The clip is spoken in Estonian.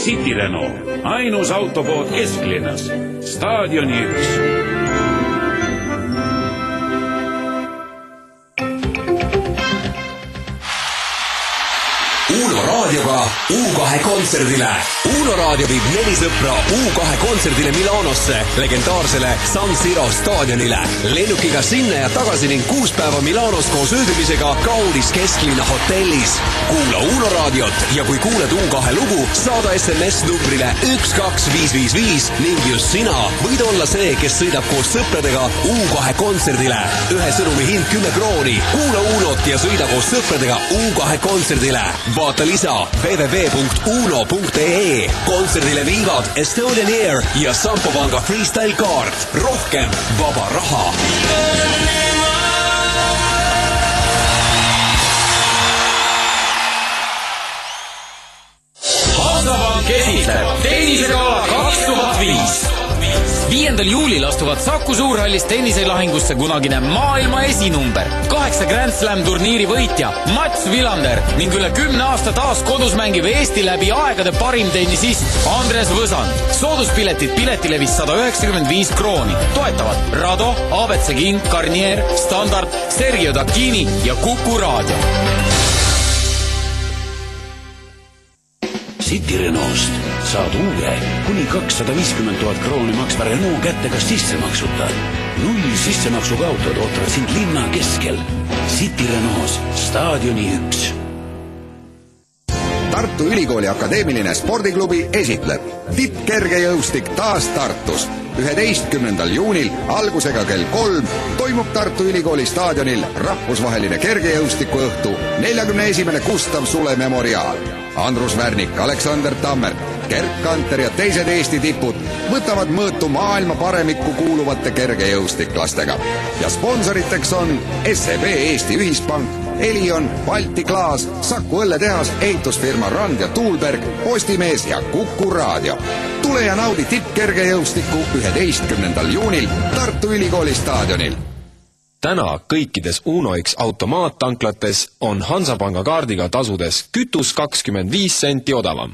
City Renault, ainus autopood kesklinnas, Staadioni 1. Uno raadioga U2 kontserdile. Uno raadio viib 4 sõpra U2 kontserdile Milanosse, legendaarsele San Siro staadionile. Lennukiga sinna ja tagasi ning 6 päeva Milanos koos ööbimisega kaunis kesklinna hotellis. Kuula Uno raadiot ja kui kuuled U2 lugu, saada SMS numbrile 12555 ning just sina võid olla see, kes sõidab koos sõpradega U2 kontserdile. Ühe sõnumi hind 10 krooni. Kuula Unot ja sõida koos sõpradega U2 kontserdile. Vaata lisa www.uno.ee. Kontserdile viivad Estonian Air ja Sampo Panga Freestyle kaart. Rohkem vaba raha. Hansapank esitleb tennisegala 2005. 5. juulil astuvad Saku Suurhallis tenniselahingusse kunagine maailma esinumber, 8 Grand Slam turniiri võitja Mats Wilander ning üle 10 aasta taas kodus mängib Eesti läbi aegade parim tennisist Andres Võsand. Sooduspiletid Piletilevis 195 krooni. Toetavad Rado, ABC King, Garnier, Standard, Sergio Tacchini ja Kuku Raadio. City Renault'st saad uue kuni 250 000 krooni maksva Renault kättega sissemaksuta. 0 sissemaksuga autod ootavad sind linna keskel. City Renault's Staadioni 1. Tartu Ülikooli Akadeemiline spordiklubi esitleb tippkergejõustik taas Tartus. 11. juunil algusega kell 3 toimub Tartu Ülikooli staadionil rahvusvaheline kergejõustikuõhtu 41. Gustav Sule memoriaal. Andrus Värnik, Aleksander Tammert, Gert Kanter ja teised Eesti tipud võtavad mõõtu maailma paremikku kuuluvate kergejõustiklastega. Ja sponsoriteks on SEB Eesti Ühispank, Elion, Balti Klaas, Saku õlletehas, ehitusfirma Rand ja Tuulberg, Postimees ja Kuku Raadio. Tule ja naudi tippkergejõustiku 11. juunil Tartu Ülikooli staadionil. Täna kõikides Uno X automaattanklates on Hansapanga kaardiga tasudes kütus 25 senti odavam.